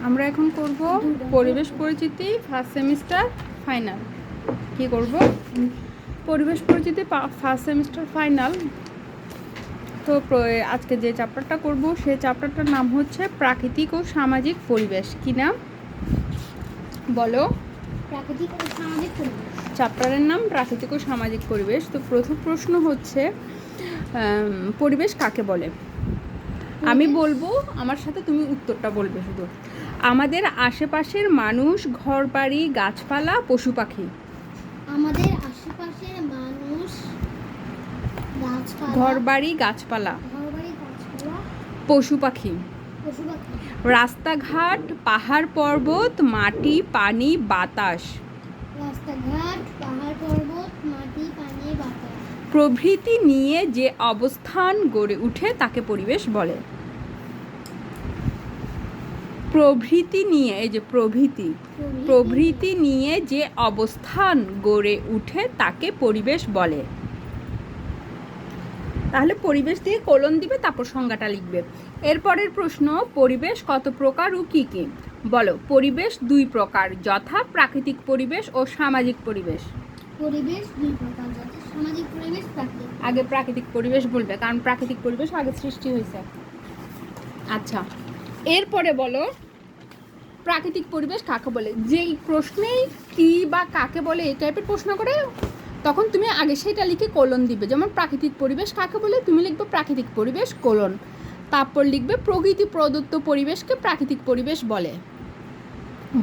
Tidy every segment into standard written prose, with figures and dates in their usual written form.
আমরা এখন করব পরিবেশ পরিচিতি ফার্স্ট সেমিস্টার ফাইনাল। কি করব? পরিবেশ পরিচিতি ফার্স্ট সেমিস্টার ফাইনাল। তো আজকে যে চ্যাপ্টারটা করব সেই চ্যাপ্টারটার নাম হচ্ছে প্রাকৃতিক ও সামাজিক পরিবেশ। কি নাম বলো? প্রাকৃতিক ও সামাজিক পরিবেশ। চ্যাপ্টারের নাম প্রাকৃতিক ও সামাজিক পরিবেশ। তো প্রথম প্রশ্ন হচ্ছে পরিবেশ কাকে বলে? আমি বলবো, আমার সাথে তুমি উত্তরটা বলবে শুধু। আমাদের আশেপাশের মানুষ, ঘরবাড়ি, গাছপালা, পশু পাখি। আমাদের আশেপাশের মানুষ, গাছপালা, ঘরবাড়ি, গাছপালা, পশু পাখি, রাস্তাঘাট, পাহাড় পর্বত, মাটি, পানি, বাতাস, রাস্তাঘাট, পাহাড় পর্বত, মাটি, পানি, বাতাস প্রভৃতি নিয়ে যে অবস্থান গড়ে ওঠে তাকে পরিবেশ বলে। প্রভৃতি নিয়ে, এই যে প্রভৃতি নিয়ে যে অবস্থান গড়ে ওঠে তাকে পরিবেশ বলে। তাহলে পরিবেশ দিয়ে কোলন দিবে, তারপর সংজ্ঞাটা লিখবে। এরপরের প্রশ্ন, পরিবেশ কত প্রকার ও কি কি? বলো। পরিবেশ দুই প্রকার, যথা প্রাকৃতিক পরিবেশ ও সামাজিক পরিবেশ। পরিবেশ দুই প্রকার, যথা সামাজিক পরিবেশ, প্রাকৃতিক। আগে প্রাকৃতিক পরিবেশ বলবে, কারণ প্রাকৃতিক পরিবেশ আগে সৃষ্টি হয়েছে। আচ্ছা, এরপরে বলো প্রাকৃতিক পরিবেশ কাকে বলে। যেই প্রশ্নেই কি বা কাকে বলে এই টাইপের প্রশ্ন করে, তখন তুমি আগে সেটা লিখে কোলন দিবে। যেমন প্রাকৃতিক পরিবেশ কাকে বলে, তুমি লিখবে প্রাকৃতিক পরিবেশ কোলন, তারপর লিখবে প্রকৃতি প্রদত্ত পরিবেশকে প্রাকৃতিক পরিবেশ বলে।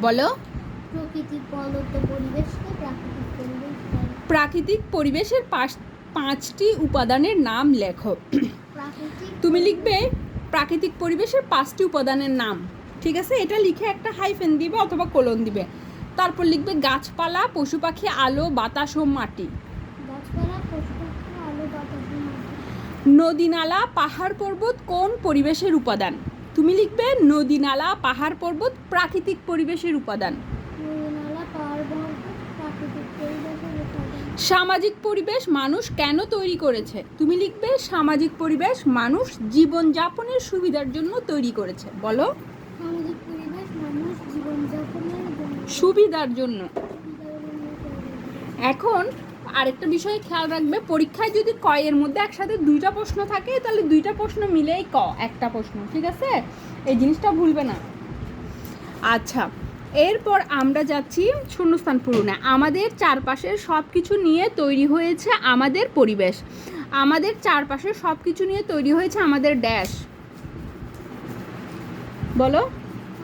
বলো। প্রকৃতি প্রদত্ত পরিবেশকে প্রাকৃতিক পরিবেশ বলে। প্রাকৃতিক পরিবেশের পাঁচটি উপাদানের নাম লেখো। তুমি লিখবে প্রাকৃতিক পরিবেশের 5টি উপাদানের নাম। ঠিক আছে, এটা লিখে একটা হাইফেন দিবে অথবা কোলন দিবে। তারপর লিখবে গাছপালা, পশু পাখি, আলো, বাতাস ও মাটি। নদী নালা, পাহাড় পর্বত কোন পরিবেশের উপাদান? তুমি লিখবে নদী নালা, পাহাড় পর্বত প্রাকৃতিক পরিবেশের উপাদান। সামাজিক পরিবেশ মানুষ কেন তৈরি করেছে? তুমি লিখবে সামাজিক পরিবেশ মানুষ জীবনযাপনের সুবিধার জন্য তৈরি করেছে। বলো। সামাজিক পরিবেশ মানুষ জীবনযাপনের সুবিধার জন্য। এখন আরেকটা বিষয়ে খেয়াল রাখবে, পরীক্ষায় যদি ক এর মধ্যে একসাথে 2টা প্রশ্ন থাকে, তাহলে 2টা প্রশ্ন মিলেই ক একটা প্রশ্ন। ঠিক আছে, এই জিনিসটা ভুলবে না। আচ্ছা, এরপর আমরা যাচ্ছি শূন্যস্থান পূরণে। আমাদের চারপাশের সব কিছু নিয়ে তৈরি হয়েছে আমাদের পরিবেশ। আমাদের চারপাশের সব কিছু নিয়ে তৈরি হয়েছে আমাদের ড্যাশ। বলো।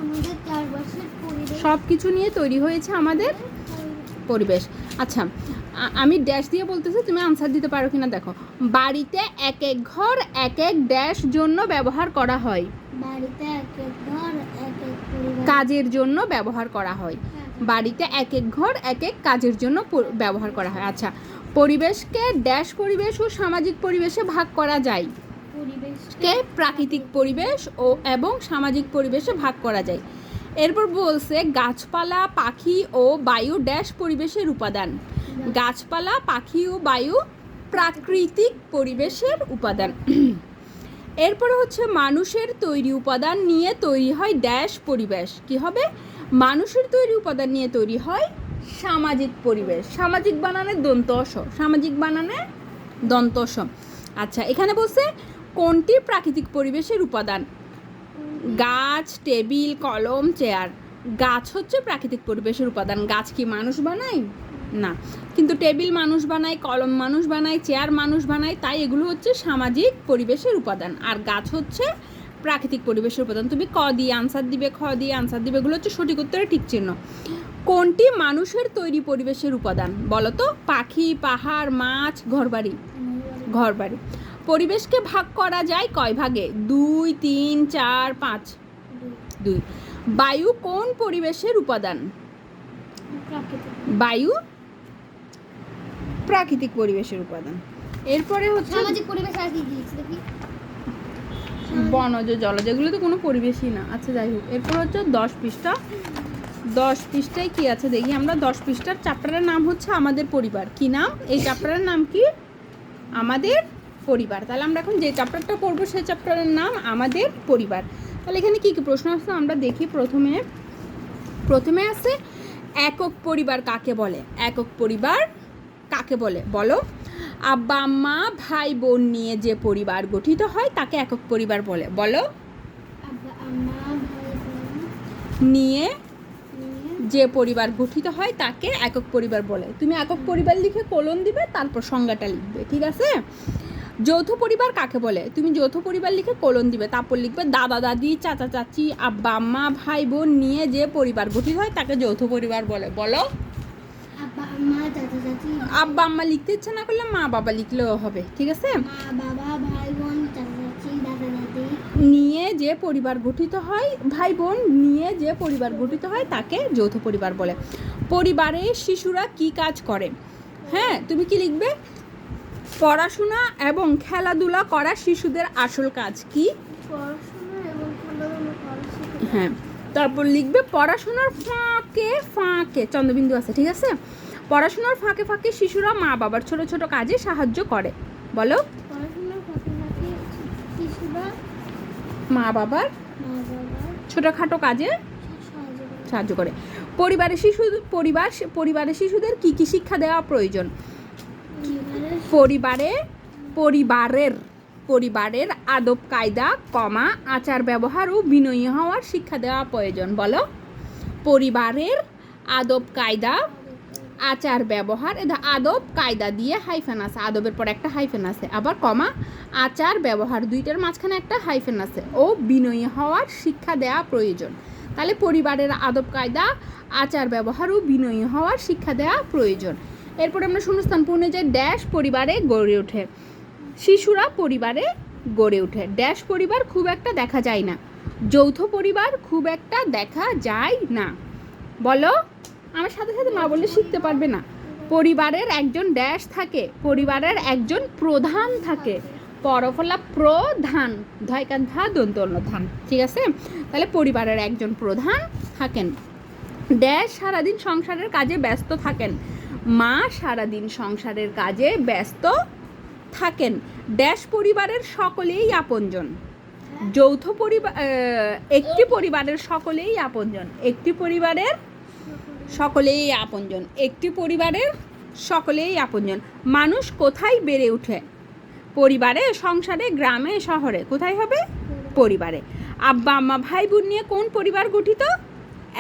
আমাদের চারপাশের পরিবেশ সব কিছু নিয়ে তৈরি হয়েছে আমাদের পরিবেশ। আচ্ছা, আমি ড্যাশ দিয়ে বলতেছি, তুমি আনসার দিতে পারো কিনা দেখো। বাড়িতে এক এক ঘর এক এক ড্যাশ জন্য ব্যবহার করা হয়। বাড়িতে এক এক ঘর এক এক পরিবার কাজের জন্য ব্যবহার করা হয়। বাড়িতে এক এক ঘর এক এক কাজের জন্য ব্যবহার করা হয়। আচ্ছা, পরিবেশকে ড্যাশ পরিবেশ ও সামাজিক পরিবেশে ভাগ করা যায়। পরিবেশকে প্রাকৃতিক পরিবেশ ও এবং সামাজিক পরিবেশে ভাগ করা যায়। এরপর বলছে গাছপালা, পাখি ও বায়ু ড্যাশ পরিবেশের উপাদান। গাছপালা, পাখি ও বায়ু প্রাকৃতিক পরিবেশের উপাদান। এরপরে হচ্ছে মানুষের তৈরি উপাদান নিয়ে তৈরি হয় ড্যাশ পরিবেশ। কি হবে? মানুষের তৈরি উপাদান নিয়ে তৈরি হয় সামাজিক পরিবেশ। সামাজিক বানানে দন্ত স, সামাজিক বানানে দন্ত স। আচ্ছা, এখানে বলছে কোনটি প্রাকৃতিক পরিবেশের উপাদান? গাছ, টেবিল, কলম, চেয়ার। গাছ হচ্ছে প্রাকৃতিক পরিবেশের উপাদান। গাছ কি মানুষ বানায়? না। কিন্তু টেবিল মানুষ বানায়, কলম মানুষ বানায়, চেয়ার মানুষ বানায়, তাই এগুলো হচ্ছে সামাজিক পরিবেশের উপাদান। আর গাছ হচ্ছে প্রাকৃতিক পরিবেশের উপাদান। তুমি ক দিয়ে আনসার দিবে, খ দিয়ে আনসার দিবে, এগুলো হচ্ছে সঠিক উত্তরের ঠিক চিহ্ন। কোনটি মানুষের তৈরি পরিবেশের উপাদান? বলো তো। পাখি, পাহাড়, মাছ, ঘরবাড়ি। ঘরবাড়ি। পরিবেশকে ভাগ করা যায় কয় ভাগে? 2, 3, 4, 5। 2। বায়ু কোন পরিবেশের উপাদান? বায়ু প্রাকৃতিক পরিবেশের উপাদান। এরপরে হচ্ছে সামাজিক পরিবেশ আর কি দিয়েছে দেখি। বনজ, জলজ, এগুলো তো কোনো পরিবেশই না। আচ্ছা, যাই হোক। এরপর হচ্ছে 10 পৃষ্ঠা। 10 পৃষ্ঠায় কি আছে দেখি আমরা। 10 পৃষ্ঠার চ্যাপ্টারের নাম হচ্ছে আমাদের পরিবার। কি নাম এই চ্যাপ্টারের নাম? কি? আমাদের পরিবার। তাহলে আমরা এখন যে চ্যাপ্টারটা পড়বো সেই চ্যাপ্টারের নাম আমাদের পরিবার। তাহলে এখানে কি কি প্রশ্ন আছে আমরা দেখি। প্রথমে আছে একক পরিবার কাকে বলে? একক পরিবার কাকে বলে বলো? আব্বা আম্মা ভাই বোন নিয়ে যে পরিবার গঠিত হয় তাকে একক পরিবার বলে। বলো। আব্বা আম্মা ভাই বোন নিয়ে যে পরিবার গঠিত হয় তাকে একক পরিবার বলে। তুমি একক পরিবার লিখে কোলন দিবে, তারপর সংজ্ঞাটা লিখবে, ঠিক আছে? যৌথ পরিবার কাকে বলে? তুমি যৌথ পরিবার লিখে কোলন দিবে, তারপর লিখবে দাদা দাদি চাচা চাচি আব্বা আম্মা ভাই বোন নিয়ে যে পরিবার গঠিত হয় তাকে যৌথ পরিবার বলে। বলো। আব্বা আম্মা চাচা চাচি আব্বা আম্মা লিখতে ইচ্ছে না করলে মা বাবা লিখলেও হবে, ঠিক আছে? মা বাবা ভাই বোন চাচা চাচি দাদা দাদি নিয়ে যে পরিবার গঠিত হয়, ভাই বোন নিয়ে যে পরিবার গঠিত হয় তাকে যৌথ পরিবার বলে। পরিবারে শিশুরা কি কাজ করে? হ্যাঁ, তুমি কি লিখবে? পড়াশোনা এবং খেলাধুলা করা শিশুদের আসল কাজ কি? পড়াশোনা এবং খেলাধুলা করা শিশুদের হ্যাঁ, তারপর লিখবে পড়াশোনার ফাঁকে ফাঁকে চন্দ্রবিন্দু আছে, ঠিক আছে? পড়াশোনার ফাঁকে ফাঁকে শিশুরা মা বাবার ছোট ছোট কাজে সাহায্য করে। বলো। পড়াশোনার ফাঁকে ফাঁকে শিশুরা মা বাবার মা বাবার ছোটখাটো কাজে সাহায্য করে। সাহায্য করে। পরিবারে শিশুদের কি কি শিক্ষা দেওয়া প্রয়োজন? পরিবারের আদব কায়দা কমা আচার ব্যবহার ও বিনয়ী হওয়ার শিক্ষা দেওয়া প্রয়োজন। বলো। পরিবারের আদব কায়দা আচার ব্যবহার, আদব কায়দা দিয়ে হাইফেন আছে, আদবের পর একটা হাইফেন আছে, আবার কমা আচার ব্যবহার দুইটার মাঝখানে একটা হাইফেন আছে, ও বিনয়ী হওয়ার শিক্ষা দেওয়া প্রয়োজন। তাহলে পরিবারের আদব কায়দা আচার ব্যবহার ও বিনয়ী হওয়ার শিক্ষা দেওয়া প্রয়োজন। এরপর আমরা শূন্যস্থান পূর্ণে যাই। ড্যাশ পরিবারে গড়ে ওঠে। শিশুরা পরিবারে গড়ে ওঠে। ড্যাশ পরিবার খুব একটা দেখা যায় না। যৌথ পরিবার খুব একটা দেখা যায় না। বলো। আমার সাথে সাথে না বললে শিখতে পারবে না। পরিবারের একজন ড্যাশ থাকে। পরিবারের একজন প্রধান থাকে। পরফলা প্রধান, ধয়কান ধা দন্ত অন্য ধান, ঠিক আছে? তাহলে পরিবারের একজন প্রধান থাকেন। ড্যাশ সারাদিন সংসারের কাজে ব্যস্ত থাকেন। মা সারাদিন সংসারের কাজে ব্যস্ত থাকেন। ড্যাশ পরিবারের সকলেই আপনজন। যৌথ পরিবার একটি পরিবারের সকলেই আপনজন। একটি পরিবারের সকলেই আপনজন। একটি পরিবারের সকলেই আপনজন। মানুষ কোথায় বেড়ে ওঠে? পরিবারে, সংসারে, গ্রামে, শহরে। কোথায় হবে? পরিবারে। আব্বা আম্মা ভাই বোন নিয়ে কোন পরিবার গঠিত?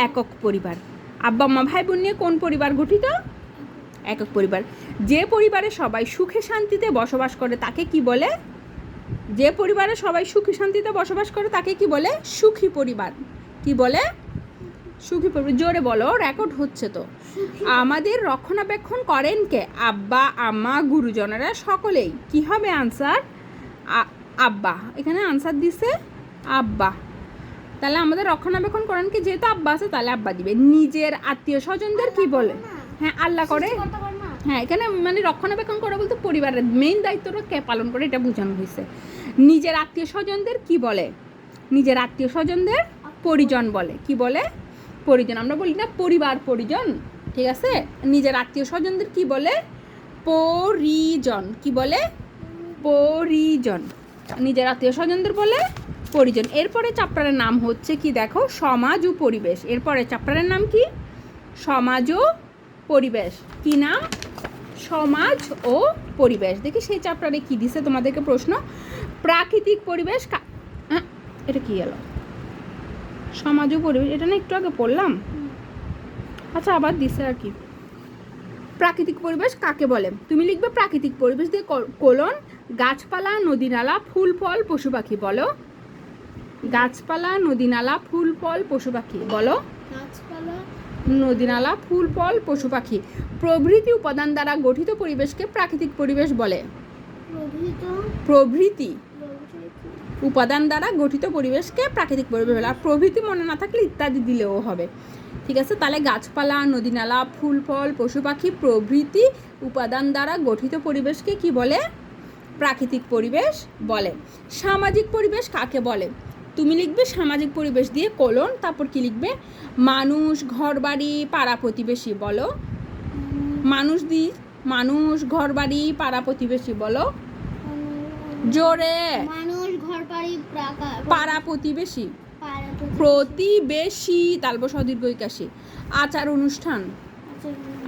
একক পরিবার। আব্বা আম্মা ভাই বোন নিয়ে কোন পরিবার গঠিত? একক পরিবার। যে পরিবারে সবাই সুখে শান্তিতে বসবাস করে তাকে কি বলে? যে পরিবারে সবাই সুখে শান্তিতে বসবাস করে তাকে কি বলে? সুখী পরিবার। কি বলে? সুখী পরিবার। জোরে বলো, রেকর্ড হচ্ছে তো। আমাদের রক্ষণাবেক্ষণ করেন কে? আব্বা আম্মা গুরুজনেরা সকলেই। কি হবে আনসার? আব্বা। এখানে আনসার দিছে আব্বা। তাহলে আমাদের রক্ষণাবেক্ষণ করেন কে? যেহেতু আব্বা আছে তাহলে আব্বা দিবে। নিজের আত্মীয় স্বজনদের কি বলে? হ্যাঁ, আল্লাহ করে। হ্যাঁ, এখানে মানে রক্ষণাবেক্ষণ করা বলতে পরিবারের মেইন দায়িত্বটা কে পালন করে এটা বোঝানো হয়েছে। নিজের আত্মীয় স্বজনদের কি বলে? নিজের আত্মীয় স্বজনদের পরিজন বলে। কি বলে? পরিজন। আমরা বলি না পরিবার পরিজন, ঠিক আছে? নিজের আত্মীয় স্বজনদের কি বলে? পরিজন। কি বলে? পরিজন। নিজের আত্মীয় স্বজনদের বলে পরিজন। এরপরে চ্যাপ্টারের নাম হচ্ছে কি দেখো? সমাজ ও পরিবেশ। এরপরে চ্যাপ্টারের নাম কি? সমাজ ও পরিবেশ। কি নাম? সমাজ ও পরিবেশ। দেখি সেই চ্যাপ্টারে কি দিছে তোমাদেরকে প্রশ্ন। প্রাকৃতিক পরিবেশ এটা কি এলো? সমাজ ও পরিবেশ, এটা না একটু আগে পড়লাম। আচ্ছা, আবার দিছে আর কি। প্রাকৃতিক পরিবেশ কাকে বলে? তুমি লিখবে প্রাকৃতিক পরিবেশ দিয়ে কোলন গাছপালা নদী নালা ফুল ফল পশু পাখি। বলো। গাছপালা নদী নালা ফুল ফল পশু পাখি। বলো। গাছপালা নদী নালা ফুল ফল পশু পাখি প্রভৃতি উপাদান দ্বারা গঠিত পরিবেশকে প্রাকৃতিক পরিবেশ বলে। প্রভৃতি উপাদান দ্বারা গঠিত পরিবেশকে প্রাকৃতিক পরিবেশ বলে। আর প্রভৃতি মনে না থাকলে ইত্যাদি দিলেও হবে, ঠিক আছে? তাহলে গাছপালা নদী নালা ফুল ফল পশু পাখি প্রভৃতি উপাদান দ্বারা গঠিত পরিবেশকে কি বলে? প্রাকৃতিক পরিবেশ বলে। সামাজিক পরিবেশ কাকে বলে? তুমি লিখবে সামাজিক পরিবেশ দিয়ে কোলন, তারপর কি লিখবে? মানুষ, ঘরবাড়ি, পাড়া প্রতিবেশী। বলো। মানুষ, ঘরবাড়ি, পাড়া প্রতিবেশী। বলো জোরে। মানুষ, ঘরবাড়ি, পাড়া প্রতিবেশী। প্রতিবেশী তালব্য সদীর্ঘ ইকাশী। আচার অনুষ্ঠান,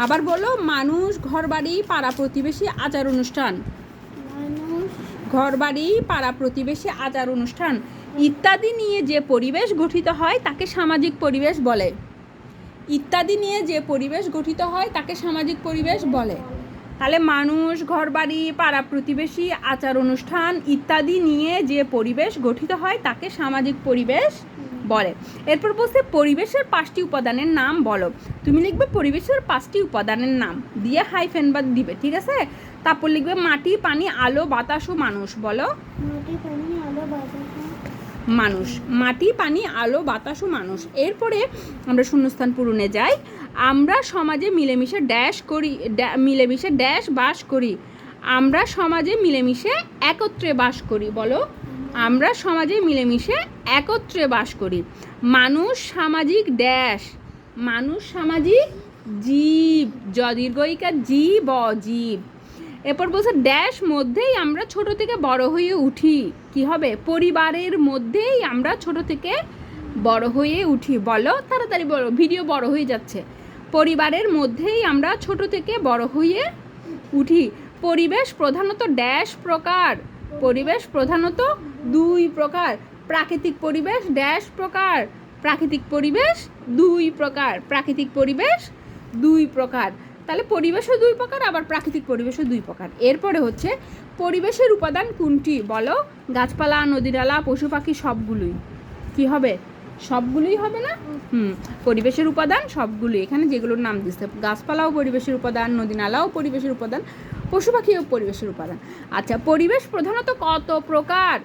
আবার বলো, মানুষ, ঘরবাড়ি, পাড়া প্রতিবেশী, আচার অনুষ্ঠান। মানুষ, ঘরবাড়ি, পাড়া প্রতিবেশী, আচার অনুষ্ঠান ইত্যাদি নিয়ে যে পরিবেশ গঠিত হয় তাকে সামাজিক পরিবেশ বলে। ইত্যাদি নিয়ে যে পরিবেশ গঠিত হয় তাকে সামাজিক পরিবেশ বলে। তাহলে মানুষ, ঘরবাড়ি, পাড়া প্রতিবেশী, আচার অনুষ্ঠান ইত্যাদি নিয়ে যে পরিবেশ গঠিত হয় তাকে সামাজিক পরিবেশ বলে। এরপর বলছে পরিবেশের 5টি উপাদানের নাম বলো। তুমি লিখবে পরিবেশের 5টি উপাদানের নাম দিয়ে হাইফেন বাদ দিবে, ঠিক আছে? তারপর লিখবে মাটি, পানি, আলো, বাতাস ও মানুষ। বলো মাটি, পানি, আলো, বাতাস, মানুষ। মাটি, পানি, আলো, বাতাস ও মানুষ। এরপরে আমরা শূন্যস্থান পূরণে যাই। আমরা সমাজে মিলেমিশে ড্যাশ করি, মিলেমিশে ড্যাশ বাস করি। আমরা সমাজে মিলেমিশে একত্রে বাস করি। বলো আমরা সমাজে মিলেমিশে একত্রে বাস করি। মানুষ সামাজিক ড্যাশ, মানুষ সামাজিক জীব, দীর্ঘইকার জীব, অজীব। এরপর বলছে ড্যাশ মধ্যেই আমরা ছোট থেকে বড় হয়ে উঠি। কি হবে? পরিবারের মধ্যেই আমরা ছোট থেকে বড় হয়ে উঠি। বলো তাড়াতাড়ি বলো, ভিডিও বড় হয়ে যাচ্ছে। পরিবারের মধ্যেই আমরা ছোট থেকে বড় হয়ে উঠি। পরিবেশ প্রধানত ড্যাশ প্রকার। পরিবেশ প্রধানত 2 প্রকার। প্রাকৃতিক পরিবেশ ড্যাশ প্রকার। প্রাকৃতিক পরিবেশ 2 প্রকার। প্রাকৃতিক পরিবেশ 2 প্রকার। তাহলে পরিবেশও 2 প্রকার, আবার প্রাকৃতিক পরিবেশও 2 প্রকার। এরপরে হচ্ছে পরিবেশের উপাদান কোনটি? বলো গাছপালা, নদীনালা, পশু পাখি সবগুলোই। কি হবে? সবগুলোই হবে না? পরিবেশের উপাদান সবগুলোই। এখানে যেগুলোর নাম দিচ্ছে, গাছপালাও পরিবেশের উপাদান, নদীনালাও পরিবেশের উপাদান, পশু পাখিও পরিবেশের উপাদান। আচ্ছা, পরিবেশ প্রধানত কত প্রকার?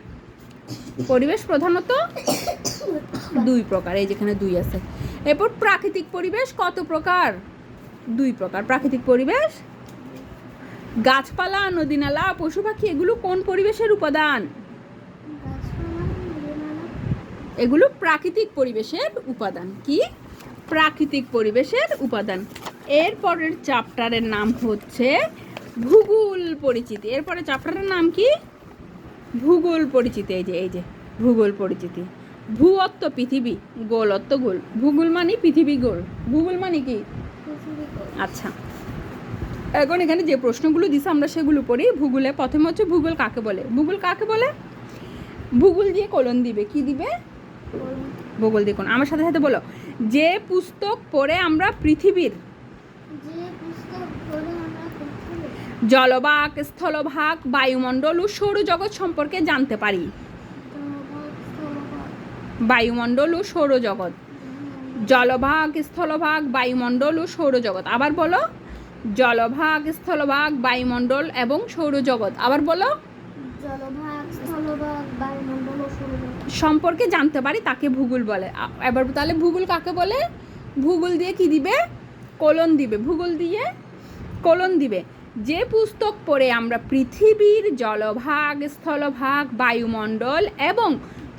পরিবেশ প্রধানত 2 প্রকার। এই যেখানে 2 আছে। এরপর প্রাকৃতিক পরিবেশ কত প্রকার? 2 প্রকার। প্রাকৃতিক পরিবেশ, গাছপালা, নদীনালা, পশু পাখি এগুলো কোন পরিবেশের উপাদান? এগুলো প্রাকৃতিক পরিবেশের উপাদান। কি? প্রাকৃতিক পরিবেশের উপাদান। এরপরের চ্যাপ্টারের নাম হচ্ছে ভূগোল পরিচিতি। এরপরে চ্যাপ্টারের নাম কি? ভূগোল পরিচিতি। এই যে ভূগোল পরিচিতি। ভূঅত্ত পৃথিবী, গোলত্ব গোল। ভূগোল মানে পৃথিবী গোল, ভূগোল মানে কি? আচ্ছা, এখন এখানে যে প্রশ্নগুলো দিছে আমরা সেগুলো পড়ি। ভূগোলে প্রথমে হচ্ছে ভূগোল কাকে বলে? ভূগোল কাকে বলে? ভূগোল দিয়ে কলন দিবে। কি দিবে? ভূগোল দিয়ে কোন। আমার সাথে সাথে বলো, যে পুস্তক পড়ে আমরা পৃথিবীর জলভাগ, স্থলভাগ, বায়ুমণ্ডল ও সৌরজগৎ সম্পর্কে জানতে পারি। বায়ুমণ্ডল ও সৌরজগৎ, জলভাগ, স্থলভাগ, বায়ুমণ্ডল ও সৌরজগৎ। আবার বলো, জলভাগ, স্থলভাগ, বায়ুমণ্ডল এবং সৌরজগৎ। আবার বলো, জলভাগ, স্থলভাগ, বায়ুমণ্ডল ও সৌরজগৎ সম্পর্কে জানতে পারি তাকে ভূগোল বলে। এবার তাহলে ভূগোল কাকে বলে? ভূগোল দিয়ে কি দিবে? কলন দিবে। ভূগোল দিয়ে কলন দিবে। যে পুস্তক পড়ে আমরা পৃথিবীর জলভাগ, স্থলভাগ, বায়ুমণ্ডল এবং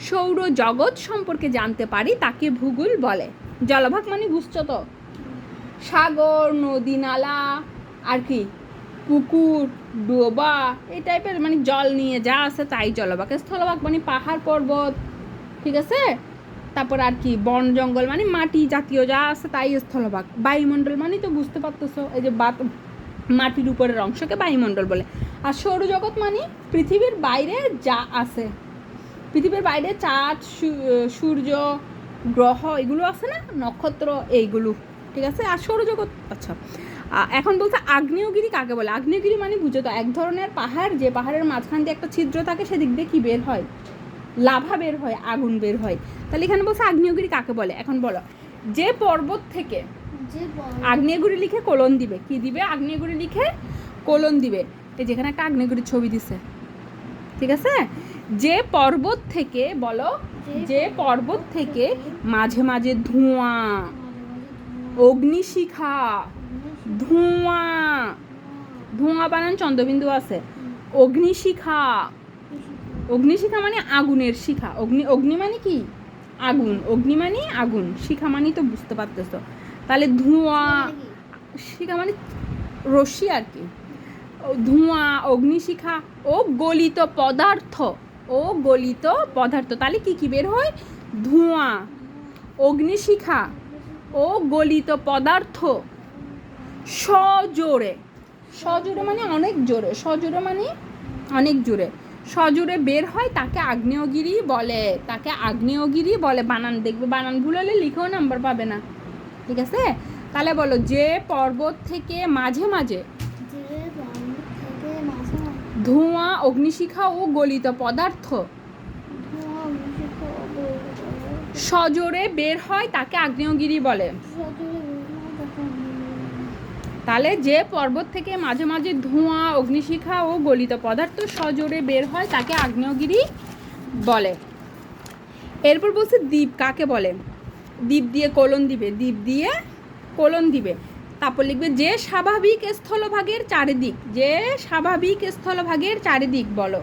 সৌরজগৎ সম্পর্কে জানতে পারি তাকে ভূগোল বলে। জলভাগ মানে বুঝছো তো? সাগর, নদী, নালা, আর কি পুকুর, ডোবা, এই টাইপের মানে জল নিয়ে যা আছে তাই জলভাগ। স্থলভাগ মানে পাহাড় পর্বত, ঠিক আছে? তারপর আর কি বন জঙ্গল মানে মাটি জাতীয় যা আছে তাই স্থলভাগ। বায়ুমণ্ডল মানে তো বুঝতে পারতেছো, এই যে মাটির উপরের অংশকে বায়ুমণ্ডল বলে। আর সৌরজগৎ মানে পৃথিবীর বাইরে যা আছে, পৃথিবীর বাইরে চাঁদ, সূর্য, গ্রহ এগুলো আছে না, নক্ষত্র, এইগুলো, ঠিক আছে? আর সৌরজগৎ। আচ্ছা, এখন বলতে আগ্নেয়গিরি কাকে বলে? আগ্নেয়গিরি মানে বুঝো তো, এক ধরনের পাহাড়, যে পাহাড়ের মাঝখান দিয়ে একটা ছিদ্র থাকে, সেদিক দিয়ে কি বের হয়? লাভা বের হয়, আগুন বের হয়। তাহলে এখানে বলছে আগ্নেয়গিরি কাকে বলে। এখন বলো, যে পর্বত থেকে আগ্নেয়গিরি লিখে কোলন দিবে। কি দিবে? আগ্নেয়গিরি লিখে কোলন দিবে। এই যেখানে একটা আগ্নেয়গিরির ছবি দিছে, ঠিক আছে? যে পর্বত থেকে, বলো, যে পর্বত থেকে মাঝে মাঝে ধোঁয়া, অগ্নিশিখা, ধোঁয়া, ধোঁয়া বানান চন্দ্রবিন্দু আছে, অগ্নিশিখা। অগ্নিশিখা মানে আগুনের শিখা। অগ্নি মানে কি? আগুন। অগ্নি মানে আগুন, শিখা মানে তো বুঝতে পারতেছো। তাহলে ধোঁয়া, শিখা মানে রশ্মি আর কি। ধোঁয়া, অগ্নিশিখা ও গলিত পদার্থ। ও গলিত পদার্থ। তাহলে কি কি বের হয়? ধোঁয়া, অগ্নিশিখা ও গলিত পদার্থ সজোরে, সজোরে মানে অনেক জোরে, সজোরে মানে অনেক জোরে, সজোরে বের হয় তাকে আগ্নেয়গিরি বলে, তাকে আগ্নেয়গিরি বলে। বানান দেখবে, বানান ভুল হলে লিখেও নাম্বার পাবে না, ঠিক আছে? তাহলে বলো, যে পর্বত থেকে মাঝে মাঝে ধোঁয়া, অগ্নিশিখা ও গলিত পদার্থ সজোরে বের হয় তাকে আগ্নেয়গিরি বলে। তাহলে যে পর্বত থেকে মাঝে মাঝে ধোঁয়া, অগ্নিশিখা ও গলিত পদার্থ সজোরে বের হয় তাকে আগ্নেয়গিরি বলে। এরপর বলছে দ্বীপ কাকে বলে। দ্বীপ দিয়ে কোলন দিবে, দ্বীপ দিয়ে কোলন দিবে, তারপর লিখবে যে স্বাভাবিক স্থলভাগের চারিদিক, যে স্বাভাবিক স্থলভাগের চারিদিক বলো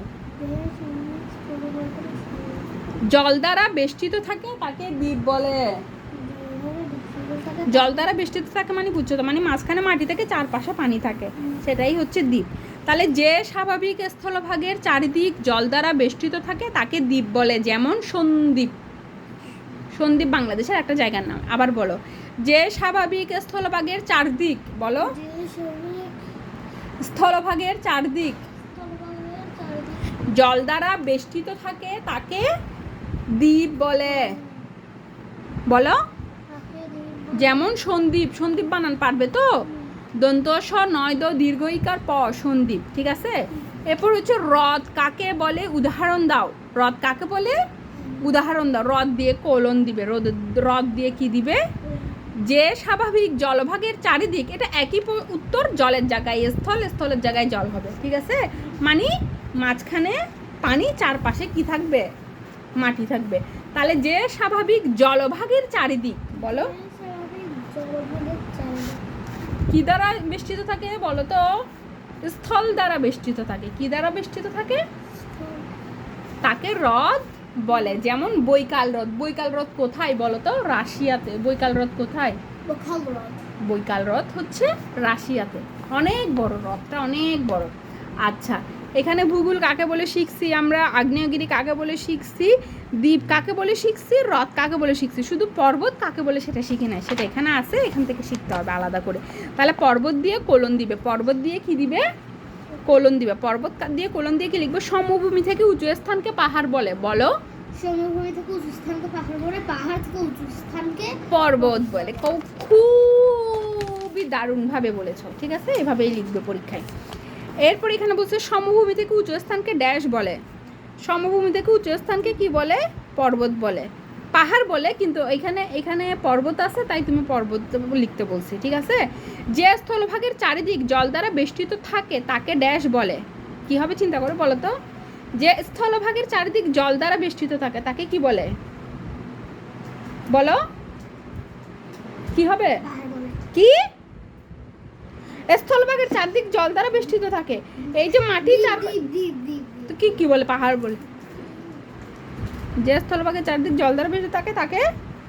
জল দ্বারা বেষ্টিত থাকে তাকে দ্বীপ বলে। জল দ্বারা বেষ্টিত থাকে মানে বুঝছো তো, মানে মাঝখানে মাটি থেকে চারপাশে পানি থাকে, সেটাই হচ্ছে দ্বীপ। তাহলে যে স্বাভাবিক স্থলভাগের চারিদিক জল দ্বারা বেষ্টিত থাকে তাকে দ্বীপ বলে, যেমন সন্দ্বীপ। সন্দ্বীপ বাংলাদেশের একটা জায়গার নাম। আবার বলো, যে স্বাভাবিক স্থলভাগের চারদিক বলো, স্থলভাগের চারদিক জল দ্বারা বেষ্টিত থাকে তাকে দ্বীপ বলে। বলো, যেমন সন্দ্বীপ, সন্দ্বীপ বানান পারবে তো, দন্ত স নয় দ দীর্ঘ ইকার প, সন্দ্বীপ, ঠিক আছে? এরপর হচ্ছে হ্রদ কাকে বলে, উদাহরণ দাও। হ্রদ কাকে বলে, উদাহরণ দাও। হ্রদ দিয়ে কোলন দিবে, হ্রদ দিয়ে কি দিবে, যে স্বাভাবিক জলভাগের চারিদিক, এটা একই উত্তর, জলের জায়গায় স্থল, স্থলের জায়গায় জল হবে, ঠিক আছে? মানে মাঝখানে পানি, চারপাশে কি থাকবে, মাটি থাকবে। তাহলে যে স্বাভাবিক জলভাগের চারিদিক বলো কি দ্বারা বেষ্টিত থাকে বলো তো, স্থল দ্বারা বেষ্টিত থাকে। কি দ্বারা বেষ্টিত থাকে, তাকে হ্রদ বলে। যেমন বৈকাল হ্রদ, বৈকাল হ্রদ কোথায় বলো তো, রাশিয়াতে। বৈকাল হ্রদ কোথায়, বৈকাল হ্রদ হচ্ছে রাশিয়াতে, অনেক বড় হ্রদটা, অনেক বড়। আচ্ছা, এখানে ভূগোল কাকে বলে শিখছি আমরা, আগ্নেয়গিরি কাকে বলে শিখছি, দ্বীপ কাকে বলে শিখছি, হ্রদ কাকে বলে শিখছি, শুধু পর্বত কাকে বলে সেটা শিখি নাই, সেটা এখানে আছে, এখান থেকে শিখতে হবে আলাদা করে। তাহলে পর্বত দিয়ে কোলন দিবে, পর্বত দিয়ে কি দিবে, কোলন দিবে। পর্বত দিয়ে কোলন দিয়ে কি লিখবো, সমভূমি থেকে উঁচু স্থানকে পাহাড় বলে। বলো, সমভূমি থেকে উঁচু স্থানকে পাহাড় বলে, পাহাড় থেকে উঁচু স্থানকে পর্বত বলে। খুবই দারুণভাবে বলেছো, ঠিক আছে? এভাবেই লিখবে পরীক্ষায়। এরপর এখানে বলছে সমভূমি থেকে উঁচু স্থানকে ড্যাশ বলে। সমভূমি থেকে উঁচু স্থানকে কি বলে, পর্বত বলে। পাহাড় বলে, কিন্তু এখানে পর্বত আছে, তাই তুমি পর্বত লিখতে বলছি, ঠিক আছে? যে স্থলভাগের চারিদিক জল দ্বারা বেষ্টিত থাকে তাকে ড্যাশ বলে। কি হবে চিন্তা করে বলো তো, যে স্থলভাগের চারিদিক জল দ্বারা বেষ্টিত থাকে তাকে কি বলে, বলো কি হবে, কি স্থলভাগের চারদিক জল দ্বারা বেষ্টিত থাকে, এই যে মাটি তো কি বলে, পাহাড় বলে। যে স্থলভাগের চারদিক জল দ্বারা বেষ্টিত থাকে তাকে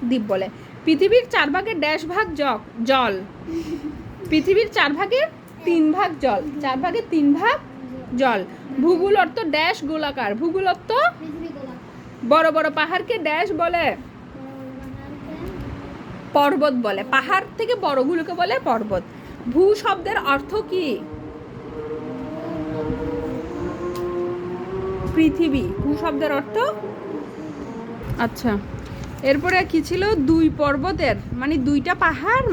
দ্বীপ বলে। পৃথিবীর 4 ভাগের ড্যাশ ভাগ জল, পৃথিবীর 4 ভাগের 3 ভাগ জল, 4 ভাগের 3 ভাগ জল। ভূগোল অর্থ ড্যাশ গোলাকার, ভূগোল অর্থ বড় বড় পাহাড়কে ড্যাশ বলে, পর্বত বলে। পাহাড় থেকে বড়গুলোকে বলে পর্বত। ভূ শব্দের অর্থ কি, পৃথিবী। ভূ শব্দের অর্থ, আচ্ছা। এরপরে কি ছিল, দুই পর্বতের মানে দুইটা পাহাড়,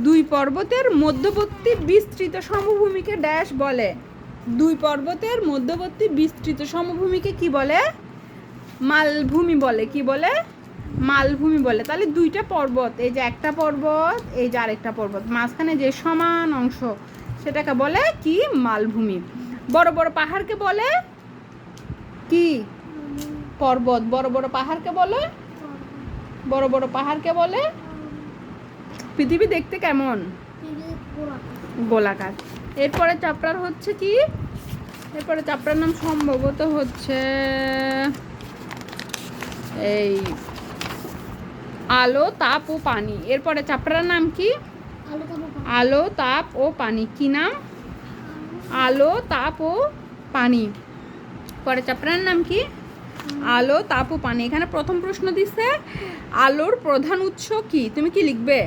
দুই পর্বতের মধ্যবর্তী বিস্তৃত সমভূমিকে ড্যাশ বলে। দুই পর্বতের মধ্যবর্তী বিস্তৃত সমভূমিকে কি বলে, মালভূমি বলে। কি বলে, মালভূমি বলে। তাহলে দুইটা পর্বত, এই যে একটা পর্বত, এই যে আরেকটা পর্বত, মাঝখানে যে সমান অংশ সেটাকে বলে কি, মালভূমি। বড় বড় পাহাড়কে বলে কি, পর্বত। বড় বড় পাহাড়কে বলে, বড় বড় পাহাড়কে বলে। পৃথিবী দেখতে কেমন, গোলাকার। এরপরে চ্যাপ্টার হচ্ছে কি, এরপরে চ্যাপ্টার নাম সম্ভবত হচ্ছে এই আলো, তাপ ও পানি। এরপরে চ্যাপ্টারের নাম কি, আলো, তাপ ও পানি। কি নাম, আলো, তাপ ও পানি। পরে চ্যাপ্টারের নাম কি, আলো, তাপ ও পানি। এখানে প্রথম প্রশ্ন দিছে আলোর প্রধান উৎস কি? তুমি কি লিখবে?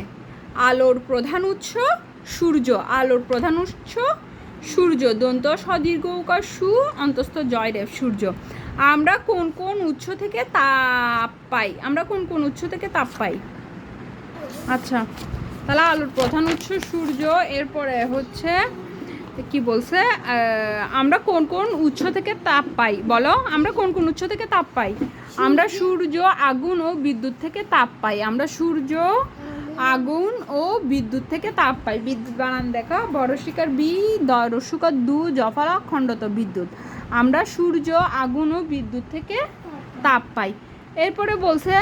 আলোর প্রধান উৎস সূর্য। আলোর প্রধান উৎস সূর্য। দন্ত সদীর্ঘ উকার সু অন্তস্থ জয়রেব সূর্য। আমরা কোন কোন উৎস থেকে তাপ পাই? আমরা কোন কোন উৎস থেকে তাপ পাই? আচ্ছা, তাহলে আলোর প্রধান উৎস সূর্য। এরপরে হচ্ছে কি বলছে, আমরা কোন কোন উৎস থেকে তাপ পাই? বলো, আমরা কোন কোন উৎস থেকে তাপ পাই? আমরা সূর্য, আগুন ও বিদ্যুৎ থেকে তাপ পাই। আমরা সূর্য, আগুন ও বিদ্যুৎ থেকে তাপ পাই। বিদ্যুৎ বানান দেখা, বড় শিকার বি, রসুকার দু, জফলা খণ্ডত বিদ্যুৎ। আমরা সূর্য, আগুন ও বিদ্যুৎ থেকে তাপ পাই। এরপরে বলছে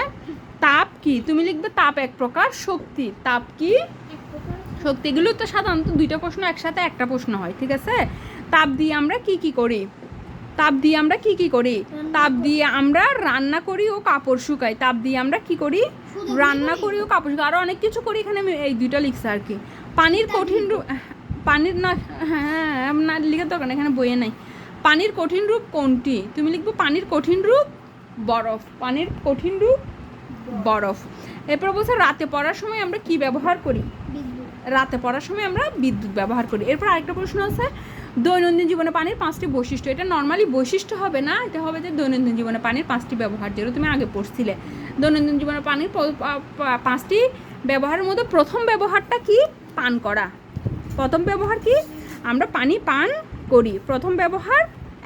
তাপ কি? তুমি লিখবে তাপ এক প্রকার শক্তি। তাপ কি? শক্তিগুলো তো সাধারণত দুইটা প্রশ্ন একসাথে একটা প্রশ্ন হয়, ঠিক আছে? তাপ দিয়ে আমরা কি কি করি? তাপ দিয়ে আমরা কি কি করি? তাপ দিয়ে আমরা রান্না করি ও কাপড় শুকাই। তাপ দিয়ে আমরা কি করি? রান্না করি ও কাপড় শুকাই। আরও অনেক কিছু করি, এখানে আমি এই দুইটা লিখছি আর কি। পানির কঠিন রূপ, পানির না, হ্যাঁ না লিখে দরকার না, এখানে বইয়ে নাই। পানির কঠিন রূপ কোনটি? তুমি লিখবো পানির কঠিন রূপ বরফ। পানির কঠিন রূপ বরফ। এরপর বলছে রাতে পড়ার সময় আমরা কি ব্যবহার করি? রাতে পড়ার সময় আমরা বিদ্যুৎ ব্যবহার করি। এরপর আরেকটা প্রশ্ন আছে দৈনন্দিন জীবনে পানির 5টি বৈশিষ্ট্য। এটা নর্মালি বৈশিষ্ট্য হবে না, এটা হবে যে দৈনন্দিন জীবনে পানির 5টি ব্যবহার, যেটা তুমি আগে পড়ছিলে। দৈনন্দিন জীবনে পানির 5টি ব্যবহারের মধ্যে প্রথম ব্যবহারটা কি? পান করা। প্রথম ব্যবহার কি? আমরা পানি পান করি। প্রথম ব্যবহার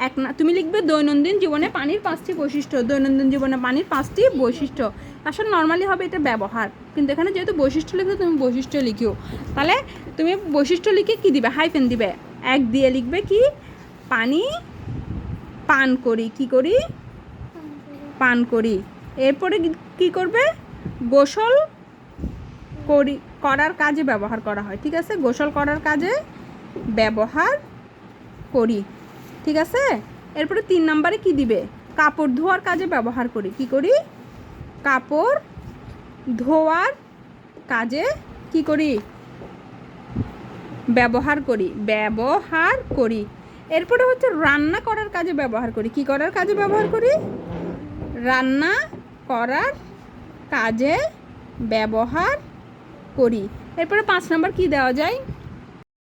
এক না, তুমি লিখবে দৈনন্দিন জীবনে পানির 5টি বৈশিষ্ট্য। দৈনন্দিন জীবনে পানির 5টি বৈশিষ্ট্য। আসলে নর্মালি হবে এটা ব্যবহার, কিন্তু এখানে যেহেতু বৈশিষ্ট্য লিখবে তুমি বৈশিষ্ট্য লিখিও। তাহলে তুমি বৈশিষ্ট্য লিখে কি দিবে? হাইফেন দিবে। এক দিয়ে লিখবে কি? পানি পান করি। কি করি? পান করি। এরপরে কি করবে? গোসল করি, করার কাজে ব্যবহার করা হয়, ঠিক আছে? গোসল করার কাজে ব্যবহার করি, ঠিক আছে? এরপরে 3 নম্বরে কি দিবে? কাপড় ধোয়ার কাজে ব্যবহার করি। কি করি? কাপড় ধোয়ার কাজে কি করি? ব্যবহার করি। ব্যবহার করি। এরপরে হচ্ছে রান্না করার কাজে ব্যবহার করি। কি করার কাজে ব্যবহার করি? রান্না করার কাজে ব্যবহার করি। এরপরে 5 নম্বর কি দেওয়া যায়?